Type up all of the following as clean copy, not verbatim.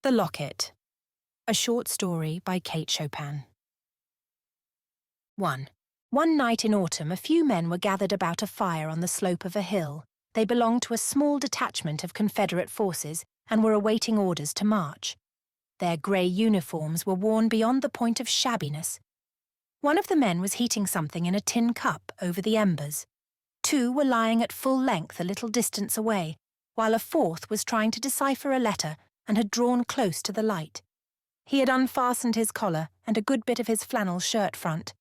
The Locket, a short story by Kate Chopin. 1. One night in autumn, a few men were gathered about a fire on the slope of a hill. They belonged to a small detachment of Confederate forces and were awaiting orders to march. Their grey uniforms were worn beyond the point of shabbiness. One of the men was heating something in a tin cup over the embers. 2 were lying at full length a little distance away, while a 4th was trying to decipher a letter and had drawn close to the light. He had unfastened his collar and a good bit of his flannel shirt front.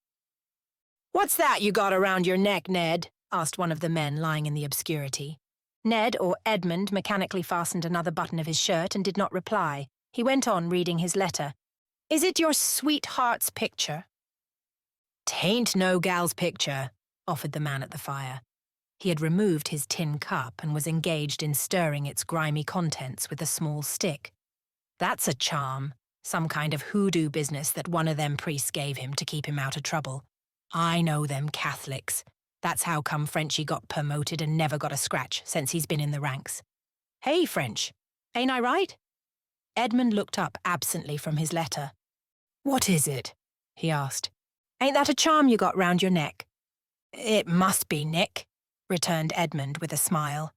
"What's that you got around your neck, Ned?" asked one of the men lying in the obscurity. Ned, or Edmond, mechanically fastened another button of his shirt and did not reply. He went on reading his letter. "Is it your sweetheart's picture?" "'Tain't no gal's picture," offered the man at the fire. He had removed his tin cup and was engaged in stirring its grimy contents with a small stick. "That's a charm, some kind of hoodoo business that one of them priests gave him to keep him out of trouble. I know them Catholics. That's how come Frenchy got promoted and never got a scratch since he's been in the ranks. Hey, French, ain't I right?" Edmond looked up absently from his letter. "What is it?" he asked. "Ain't that a charm you got round your neck?" "It must be, Nick," returned Edmond with a smile.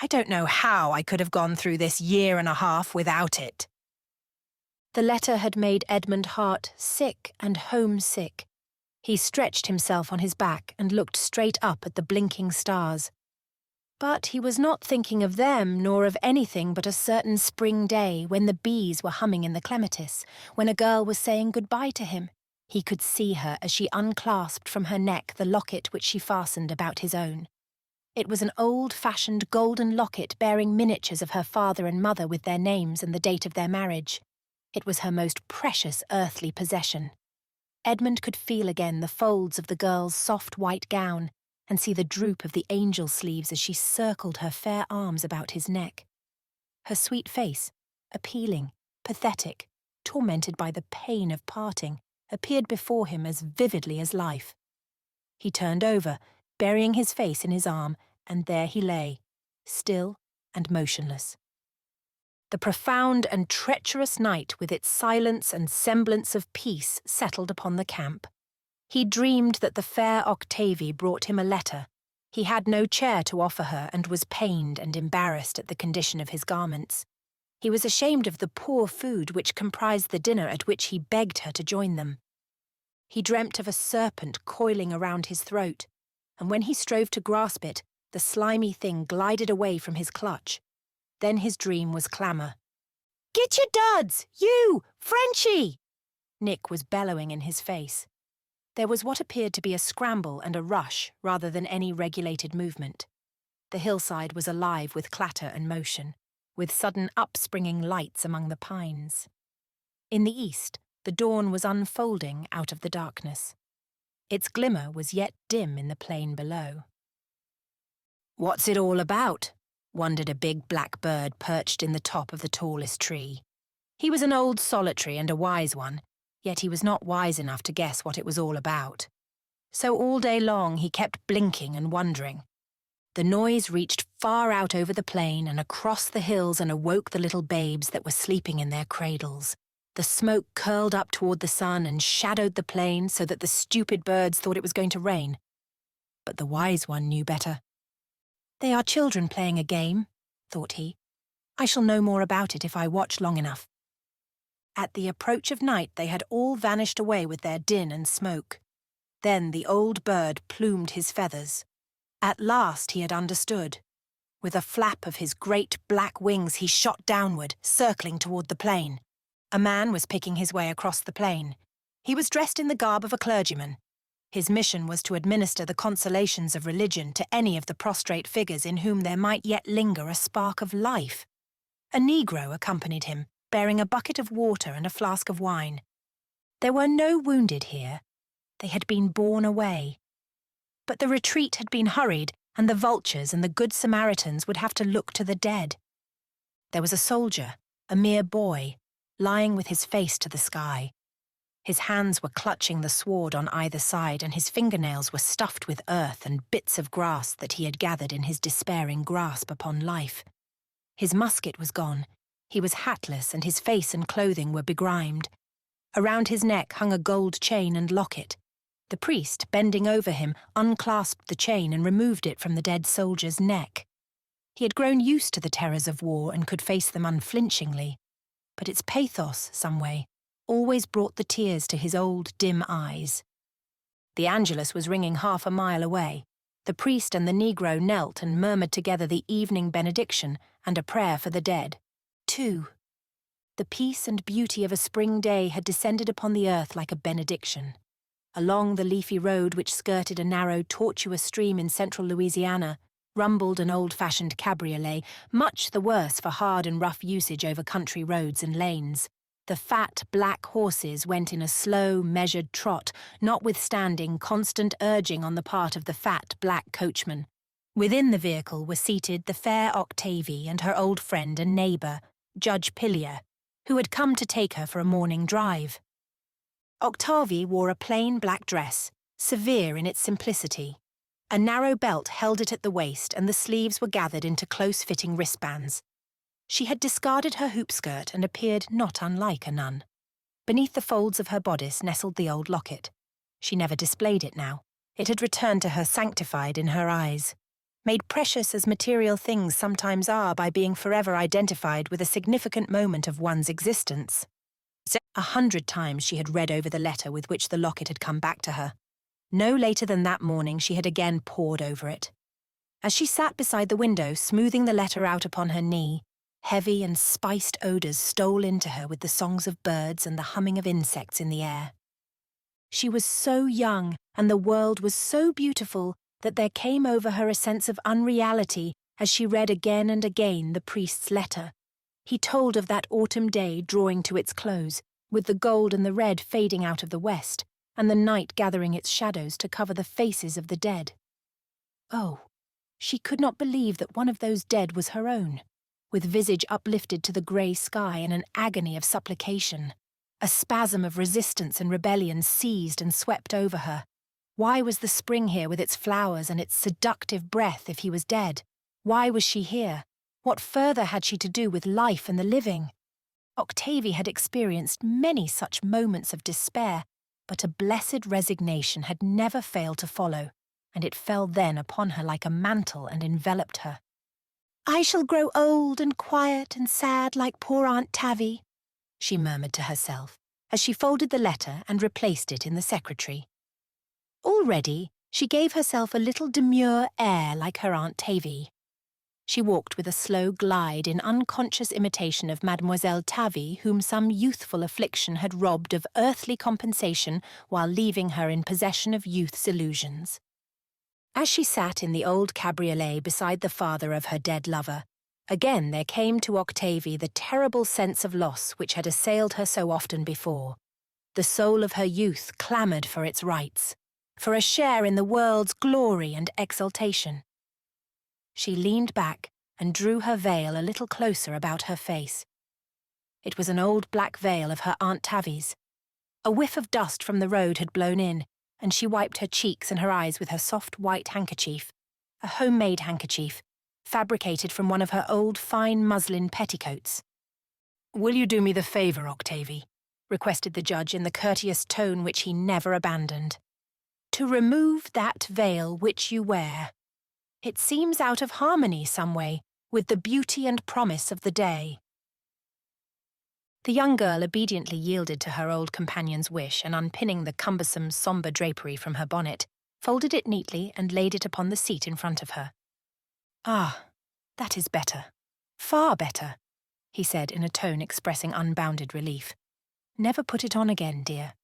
"I don't know how I could have gone through this 1.5 years without it." The letter had made Edmond's heart sick and homesick. He stretched himself on his back and looked straight up at the blinking stars. But he was not thinking of them nor of anything but a certain spring day when the bees were humming in the clematis, when a girl was saying goodbye to him. He could see her as she unclasped from her neck the locket which she fastened about his own. It was an old-fashioned golden locket bearing miniatures of her father and mother with their names and the date of their marriage. It was her most precious earthly possession. Edmond could feel again the folds of the girl's soft white gown and see the droop of the angel sleeves as she circled her fair arms about his neck. Her sweet face, appealing, pathetic, tormented by the pain of parting, appeared before him as vividly as life. He turned over, burying his face in his arm, and there he lay, still and motionless. The profound and treacherous night with its silence and semblance of peace settled upon the camp. He dreamed that the fair Octavie brought him a letter. He had no chair to offer her and was pained and embarrassed at the condition of his garments. He was ashamed of the poor food which comprised the dinner at which he begged her to join them. He dreamt of a serpent coiling around his throat, and when he strove to grasp it, the slimy thing glided away from his clutch. Then his dream was clamour. "Get your duds! You! Frenchy!" Nick was bellowing in his face. There was what appeared to be a scramble and a rush rather than any regulated movement. The hillside was alive with clatter and motion, with sudden upspringing lights among the pines. In the east, the dawn was unfolding out of the darkness. Its glimmer was yet dim in the plain below. "What's it all about?" wondered a big black bird perched in the top of the tallest tree. He was an old solitary and a wise one, yet he was not wise enough to guess what it was all about. So all day long he kept blinking and wondering. The noise reached far out over the plain and across the hills and awoke the little babes that were sleeping in their cradles. The smoke curled up toward the sun and shadowed the plain so that the stupid birds thought it was going to rain. But the wise one knew better. "They are children playing a game," thought he. "I shall know more about it if I watch long enough." At the approach of night they had all vanished away with their din and smoke. Then the old bird plumed his feathers. At last he had understood. With a flap of his great black wings he shot downward, circling toward the plain. A man was picking his way across the plain. He was dressed in the garb of a clergyman. His mission was to administer the consolations of religion to any of the prostrate figures in whom there might yet linger a spark of life. A Negro accompanied him, bearing a bucket of water and a flask of wine. There were no wounded here. They had been borne away. But the retreat had been hurried, and the vultures and the good Samaritans would have to look to the dead. There was a soldier, a mere boy, lying with his face to the sky. His hands were clutching the sward on either side, and his fingernails were stuffed with earth and bits of grass that he had gathered in his despairing grasp upon life. His musket was gone, He was hatless and his face and clothing were begrimed. Around his neck hung a gold chain and locket. The priest, bending over him, unclasped the chain and removed it from the dead soldier's neck. He had grown used to the terrors of war and could face them unflinchingly, but its pathos, some way, always brought the tears to his old, dim eyes. The Angelus was ringing half a mile away. The priest and the Negro knelt and murmured together the evening benediction and a prayer for the dead. 2. The peace and beauty of a spring day had descended upon the earth like a benediction. Along the leafy road which skirted a narrow, tortuous stream in central Louisiana, rumbled an old-fashioned cabriolet, much the worse for hard and rough usage over country roads and lanes. The fat, black horses went in a slow, measured trot, notwithstanding constant urging on the part of the fat, black coachman. Within the vehicle were seated the fair Octavie and her old friend and neighbour, Judge Pillier, who had come to take her for a morning drive. Octavie wore a plain black dress, severe in its simplicity. A narrow belt held it at the waist and the sleeves were gathered into close-fitting wristbands. She had discarded her hoop skirt and appeared not unlike a nun. Beneath the folds of her bodice nestled the old locket. She never displayed it now. It had returned to her sanctified in her eyes, made precious as material things sometimes are by being forever identified with a significant moment of one's existence. 100 times she had read over the letter with which the locket had come back to her. No later than that morning she had again pored over it. As she sat beside the window, smoothing the letter out upon her knee, heavy and spiced odours stole into her with the songs of birds and the humming of insects in the air. She was so young, and the world was so beautiful, that there came over her a sense of unreality as she read again and again the priest's letter. He told of that autumn day drawing to its close, with the gold and the red fading out of the west, and the night gathering its shadows to cover the faces of the dead. Oh, she could not believe that one of those dead was her own, with visage uplifted to the grey sky in an agony of supplication. A spasm of resistance and rebellion seized and swept over her. Why was the spring here with its flowers and its seductive breath if he was dead? Why was she here? What further had she to do with life and the living? Octavie had experienced many such moments of despair, but a blessed resignation had never failed to follow, and it fell then upon her like a mantle and enveloped her. "I shall grow old and quiet and sad like poor Aunt Tavie," she murmured to herself, as she folded the letter and replaced it in the secretary. Already, she gave herself a little demure air like her Aunt Tavie. She walked with a slow glide in unconscious imitation of Mademoiselle Tavie, whom some youthful affliction had robbed of earthly compensation while leaving her in possession of youth's illusions. As she sat in the old cabriolet beside the father of her dead lover, again there came to Octavie the terrible sense of loss which had assailed her so often before. The soul of her youth clamoured for its rights, for a share in the world's glory and exultation. She leaned back and drew her veil a little closer about her face. It was an old black veil of her Aunt Tavie's. A whiff of dust from the road had blown in, and she wiped her cheeks and her eyes with her soft white handkerchief, a homemade handkerchief, fabricated from one of her old fine muslin petticoats. "Will you do me the favour, Octavie?" requested the judge in the courteous tone which he never abandoned. "To remove that veil which you wear. It seems out of harmony some way with the beauty and promise of the day." The young girl obediently yielded to her old companion's wish and, unpinning the cumbersome, sombre drapery from her bonnet, folded it neatly and laid it upon the seat in front of her. "Ah, that is better. Far better," he said in a tone expressing unbounded relief. "Never put it on again, dear."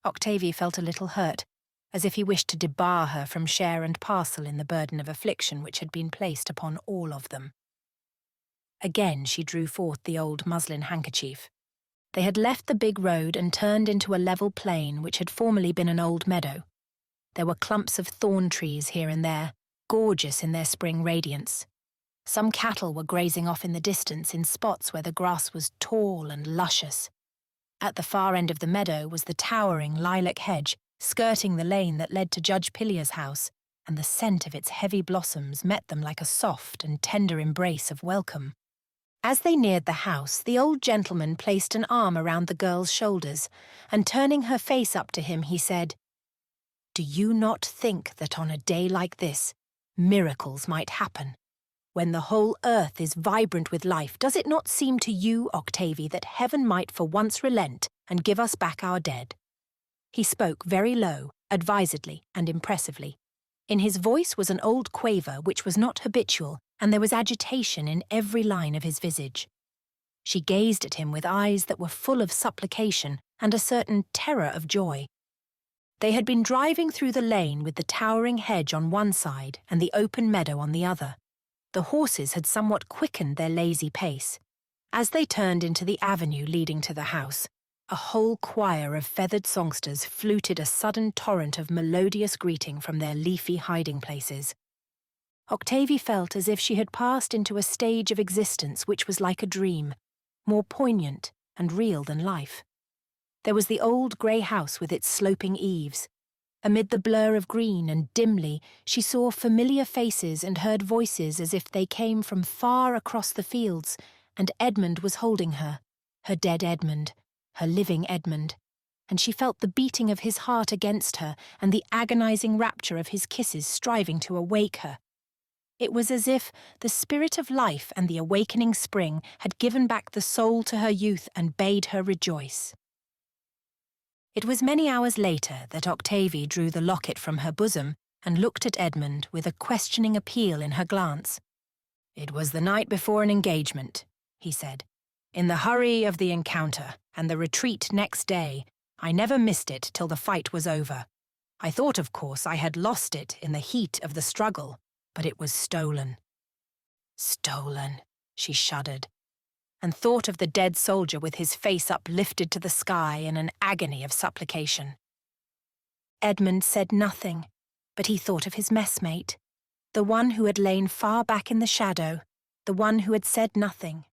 Octavie felt a little hurt, as if he wished to debar her from share and parcel in the burden of affliction which had been placed upon all of them. Again she drew forth the old muslin handkerchief. They had left the big road and turned into a level plain which had formerly been an old meadow. There were clumps of thorn trees here and there, gorgeous in their spring radiance. Some cattle were grazing off in the distance in spots where the grass was tall and luscious. At the far end of the meadow was the towering lilac hedge, skirting the lane that led to Judge Pillier's house, and the scent of its heavy blossoms met them like a soft and tender embrace of welcome. As they neared the house, the old gentleman placed an arm around the girl's shoulders, and turning her face up to him, he said, "Do you not think that on a day like this, miracles might happen? When the whole earth is vibrant with life, does it not seem to you, Octavie, that heaven might for once relent and give us back our dead?" He spoke very low, advisedly and impressively. In his voice was an old quaver which was not habitual, and there was agitation in every line of his visage. She gazed at him with eyes that were full of supplication and a certain terror of joy. They had been driving through the lane with the towering hedge on one side and the open meadow on the other. The horses had somewhat quickened their lazy pace. As they turned into the avenue leading to the house, a whole choir of feathered songsters fluted a sudden torrent of melodious greeting from their leafy hiding places. Octavie felt as if she had passed into a stage of existence which was like a dream, more poignant and real than life. There was the old grey house with its sloping eaves. Amid the blur of green and dimly, she saw familiar faces and heard voices as if they came from far across the fields, and Edmond was holding her dead Edmond, her living Edmond, and she felt the beating of his heart against her and the agonizing rapture of his kisses striving to awake her. It was as if the spirit of life and the awakening spring had given back the soul to her youth and bade her rejoice. It was many hours later that Octavie drew the locket from her bosom and looked at Edmond with a questioning appeal in her glance. "It was the night before an engagement," he said. "In the hurry of the encounter and the retreat next day, I never missed it till the fight was over. I thought, of course, I had lost it in the heat of the struggle, but it was stolen." "Stolen," she shuddered, and thought of the dead soldier with his face uplifted to the sky in an agony of supplication. Edmond said nothing, but he thought of his messmate, the one who had lain far back in the shadow, the one who had said nothing